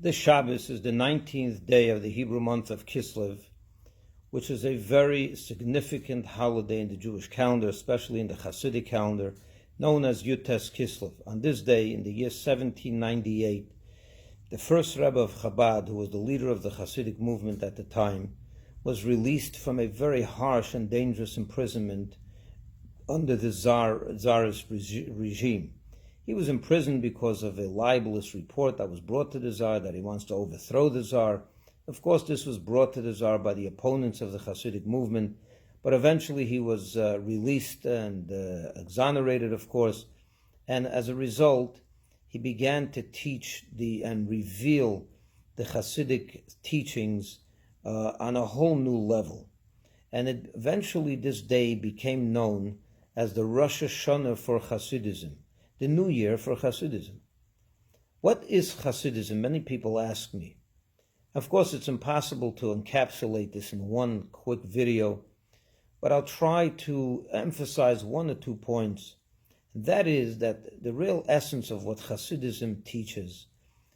This Shabbos is the 19th day of the Hebrew month of Kislev, which is a very significant holiday in the Jewish calendar, especially in the Hasidic calendar, known as Yutes Kislev. On this day, in the year 1798, the first Rebbe of Chabad, who was the leader of the Hasidic movement at the time, was released from a very harsh and dangerous imprisonment under the Tsarist regime. He was imprisoned because of a libelous report that was brought to the Tsar that he wants to overthrow the Tsar. Of course, this was brought to the Tsar by the opponents of the Hasidic movement, but eventually he was released and exonerated, of course, and as a result, he began to teach and reveal the Hasidic teachings on a whole new level. And eventually this day became known as the Rosh Hashanah for Hasidism, the new year for Hasidism. What is Hasidism? Many people ask me. Of course, it's impossible to encapsulate this in one quick video, but I'll try to emphasize one or 2 points. That is that the real essence of what Hasidism teaches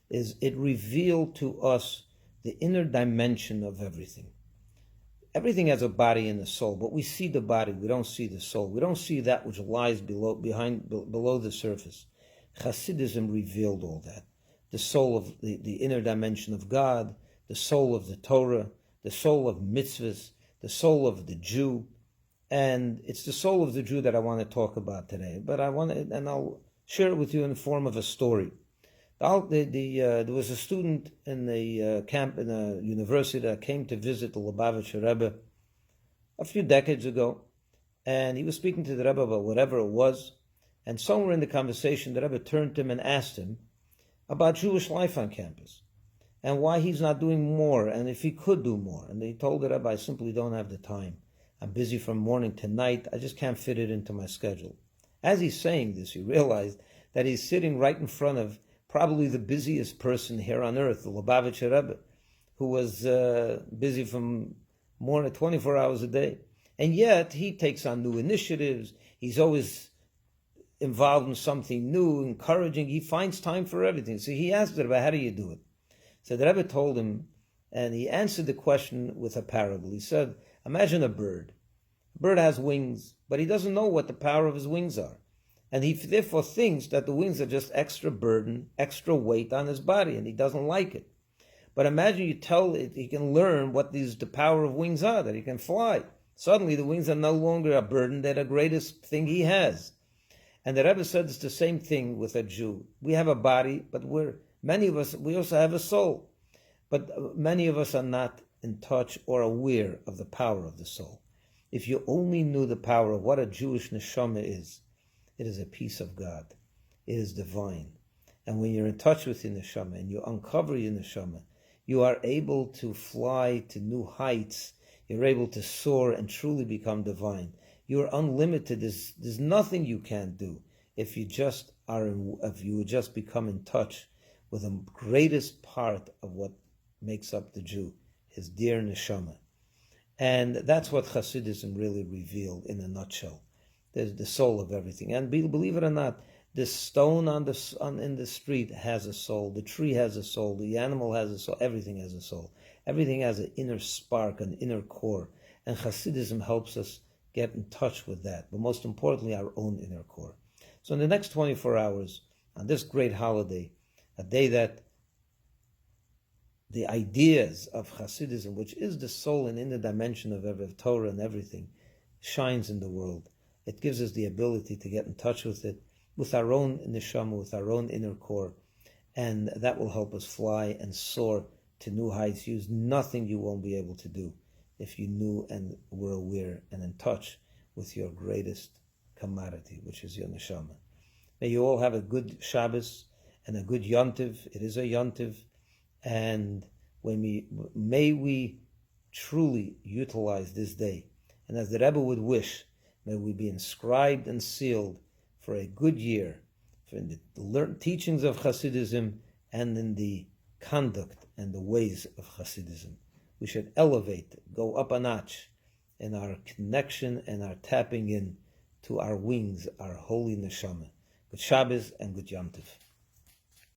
is it revealed to us the inner dimension of everything. Everything has a body and a soul, but we see the body, we don't see the soul. We don't see that which lies below the surface. Hasidism revealed all that. The soul of the inner dimension of God, the soul of the Torah, the soul of mitzvahs, the soul of the Jew. And it's the soul of the Jew that I want to talk about today. But I'll share it with you in the form of a story. There was a student in the camp in a university that came to visit the Lubavitcher Rebbe a few decades ago, and he was speaking to the Rebbe about whatever it was, and somewhere in the conversation the Rebbe turned to him and asked him about Jewish life on campus, and why he's not doing more, and if he could do more. And he told the Rebbe, I simply don't have the time. I'm busy from morning to night. I just can't fit it into my schedule. As he's saying this, he realized that he's sitting right in front of probably the busiest person here on earth, the Lubavitcher Rebbe, who was busy from more than 24 hours a day. And yet, he takes on new initiatives. He's always involved in something new, encouraging. He finds time for everything. So he asked the Rebbe, how do you do it? So the Rebbe told him, and he answered the question with a parable. He said, imagine a bird. A bird has wings, but he doesn't know what the power of his wings are. And he therefore thinks that the wings are just extra burden, extra weight on his body, and he doesn't like it. But imagine you tell it he can learn what the power of wings are, that he can fly. Suddenly the wings are no longer a burden, they're the greatest thing he has. And the Rebbe said it's the same thing with a Jew. We have a body, but many of us, we also have a soul. But many of us are not in touch or aware of the power of the soul. If you only knew the power of what a Jewish neshama is, it is a piece of God. It is divine. And when you're in touch with your neshama and you uncover your neshama, you are able to fly to new heights. You're able to soar and truly become divine. You're unlimited. There's nothing you can't do if you just become in touch with the greatest part of what makes up the Jew, his dear neshama. And that's what Hasidism really revealed in a nutshell. There's the soul of everything. And believe it or not, the stone in the street has a soul. The tree has a soul. The animal has a soul. Everything has a soul. Everything has an inner spark, an inner core. And Hasidism helps us get in touch with that. But most importantly, our own inner core. So in the next 24 hours, on this great holiday, a day that the ideas of Hasidism, which is the soul and inner dimension of Torah and everything, shines in the world. It gives us the ability to get in touch with it, with our own neshama, with our own inner core, and that will help us fly and soar to new heights. Use nothing you won't be able to do if you knew and were aware and in touch with your greatest commodity, which is your neshama. May you all have a good Shabbos and a good Yontiv. It is a Yontiv, and may we truly utilize this day. And as the Rebbe would wish, may we be inscribed and sealed for a good year, for in the teachings of Hasidism and in the conduct and the ways of Hasidism. We should elevate, go up a notch in our connection and our tapping in to our wings, our holy neshama. Good Shabbos and good Yom Tov.